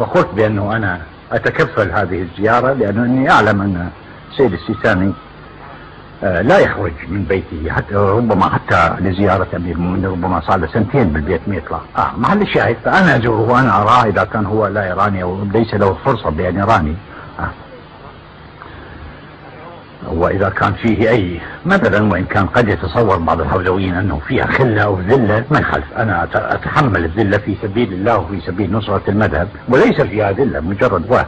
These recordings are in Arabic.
فقلت بأنه أنا أتكفل هذه الزيارة، لأنني أعلم أن السيد السيستاني لا يخرج من بيته حتى لزيارة أمير المؤمنين، ربما صار له سنتين بالبيت ما يطلع. محل الشاهد فأنا أزوره وأنا أراه إذا كان هو لا يراني أو ليس له فرصة بأن يراني. وإذا كان فيه أي مثلا، وإن كان قد يتصور بعض الحوزويين أنه فيها خلة أو ذلة، ما يخالف، أنا أتحمل الذلة في سبيل الله وفي سبيل نصرة المذهب، وليس فيها ذلة، مجرد وهم.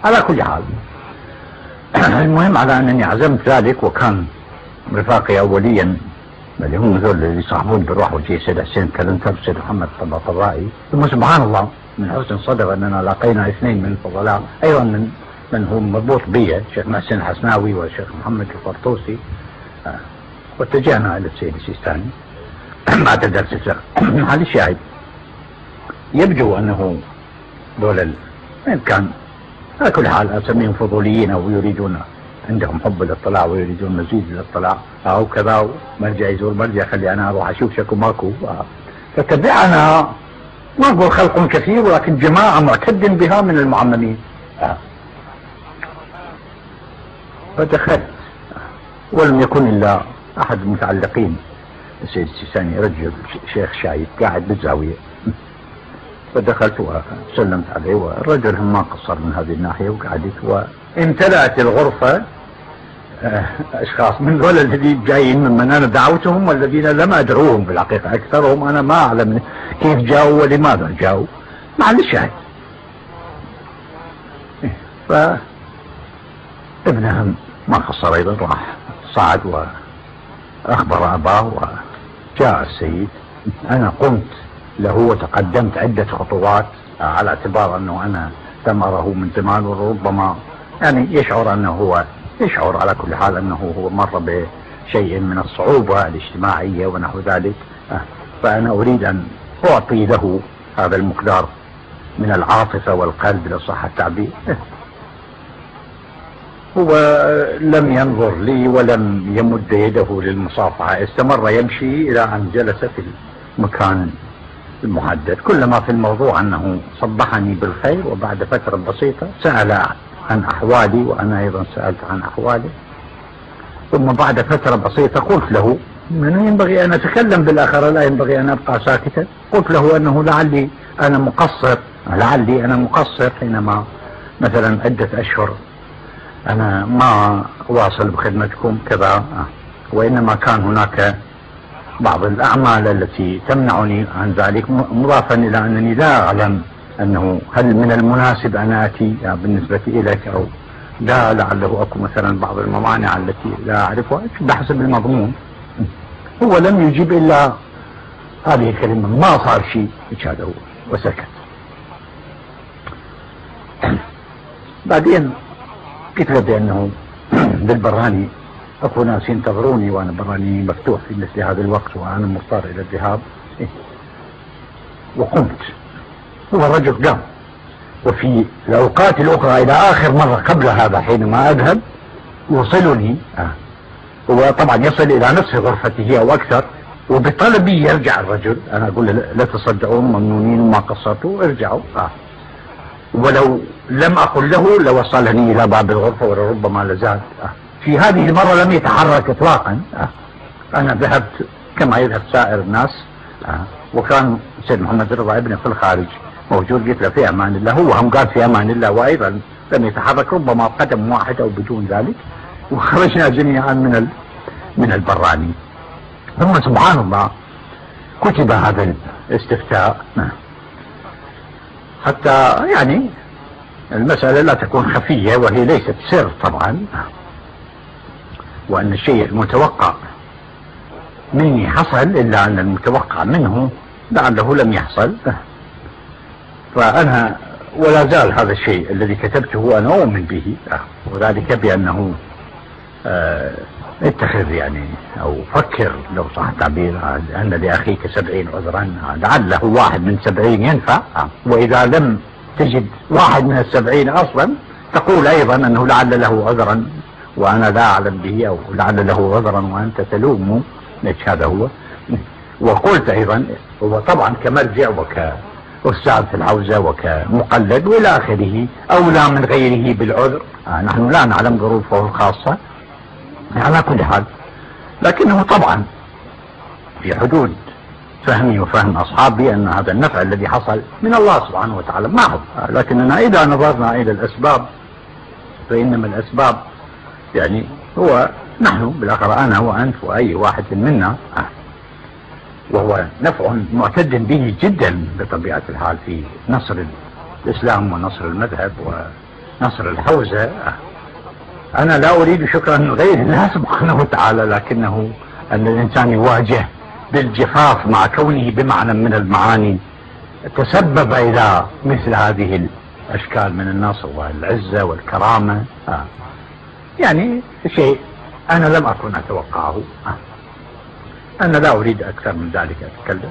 على كل حال المهم على أنني عزمت ذلك، وكان رفاقي أوليا اللي هم ذول اللي يصاحبون بالروح وجي سيد حسين كلنتر سيد محمد الطباطبائي. ثم سبحان الله من حسن صدق أننا لاقينا اثنين من الفضلاء أيضا من هو مربوط بي، الشيخ محسن الحسناوي والشيخ محمد الفرطوسي، واتجهنا إلى السيد السيستاني بعد درس الفقه. على الشاهد يبدو أنه دول إن كان على كل حال أسميهم فضوليين أو يريدون، عندهم حب الاطلاع ويريدون مزيد الاطلاع أو كذا، مرجع يزور مرجع، خلي أنا أروح أشوف شكو ماكو. فتبعنا ما أقول خلق كثير، ولكن جماعة معتد بها من المعممين. فدخلت ولم يكن إلا أحد المتعلقين السيد السيستاني، رجل شيخ شايب قاعد بالزاوية. فدخلت وسلمت عليه، والرجل ما قصر من هذه الناحية وقعدت، وامتلأت الغرفة أشخاص من ذول الذين جايين ممن أنا دعوتهم والذين لم أدعوهم بالحقيقة، أكثرهم أنا ما أعلم كيف جاءوا ولماذا جاءوا. مع الشاهد فابنهم ما قصر أيضا، راح صعد وأخبر أباه، وجاء السيد. أنا قمت له وتقدمت عدة خطوات على اعتبار أنه أنا ثمره من زمان، وربما يعني يشعر أنه هو يشعر على كل حال أنه هو مر بشيء من الصعوبة الاجتماعية ونحو ذلك. فأنا أريد أن أعطي له هذا المقدار من العاطفة والقلب لو صح التعبير. هو لم ينظر لي ولم يمد يده للمصافحة، استمر يمشي إلى أن جلس في المكان المحدد. كلما في الموضوع أنه صبحني بالخير، وبعد فترة بسيطة سأل عن أحوالي وأنا أيضا سألت عن أحوالي. ثم بعد فترة بسيطة قلت له أنه ينبغي أن أتكلم بالآخر، لا ينبغي أن أبقى ساكتا. قلت له أنه لعلي أنا مقصر حينما مثلا عدة أشهر أنا ما أواصل بخدمتكم كذا، وإنما كان هناك بعض الأعمال التي تمنعني عن ذلك، مضافا إلى أنني لا أعلم أنه هل من المناسب أن آتي بالنسبة إليك أو لا، لعله أكو مثلا بعض الموانع التي لا أعرفها بحسب المضمون. هو لم يجيب إلا هذه الكلمة، ما صار شيء، هذا هو، وسكت. بعدين قلت له بأنه بالبراني أكو ناس ينتظروني، وأنا براني مفتوح في مثل هذا الوقت وأنا مضطر إلى الذهاب. وقمت، هو الرجل قام. وفي الأوقات الأخرى إلى آخر مرة قبل هذا حينما أذهب يوصلني، هو طبعا يصل إلى نصف غرفته أو أكثر، وبطلبي يرجع الرجل. أنا أقول لا تصدعون، ممنونين وما قصرتوا، ارجعوا. ولو لم أقل له لوصلني إلى باب الغرفة ولربما لزاد. في هذه المرة لم يتحرك إطلاقا. أنا ذهبت كما يذهب سائر الناس، وكان سيد محمد رضا ابنه في الخارج موجود. قلت له في أمان الله، هو هم قال في أمان الله، وأيضا لم يتحرك ربما قدم واحد أو بدون ذلك. وخرجنا جميعا من البراني. ثم سبحان الله كتب هذا الاستفتاء حتى يعني المسألة لا تكون خفية، وهي ليست سر طبعا، وأن الشيء المتوقع مني حصل، إلا أن المتوقع منه لعله لم يحصل. فأنا ولا زال هذا الشيء الذي كتبته أنا أؤمن به، وذلك بأنه اتخذ يعني أو فكر لو صح التعبير أن لأخيك 70 عذرا، لعله واحد من 70 ينفع، وإذا لم تجد واحد من 70 أصلا تقول أيضا أنه لعل له عذرا وأنا لا أعلم به، أو لعل له عذرا وأنت تلومه. هذا هو. وقلت أيضا هو طبعا كمرجع كأستاذ في الحوزة وكمقلد وإلى آخره، أولى من غيره بالعذر. نحن لا نعلم ظروفه الخاصة على كل حال، لكنه طبعا في حدود فهمي وفهم أصحابي أن هذا النفع الذي حصل من الله سبحانه وتعالى معه. لكننا إذا نظرنا إلى الأسباب فإنما الأسباب يعني هو نحن بالآخر، أنا وأنت وأي واحد منا، وهو نفع معتد به جدا بطبيعة الحال في نصر الإسلام ونصر المذهب ونصر الحوزة. أنا لا أريد شكرا من غير الله سبحانه وتعالى، لكنه أن الإنسان يواجه بالجفاف مع كونه بمعنى من المعاني تسبب إلى مثل هذه الأشكال من النصر والعزة والكرامة، يعني شيء أنا لم أكن أتوقعه. أنا لا أريد أكثر من ذلك أتكلم.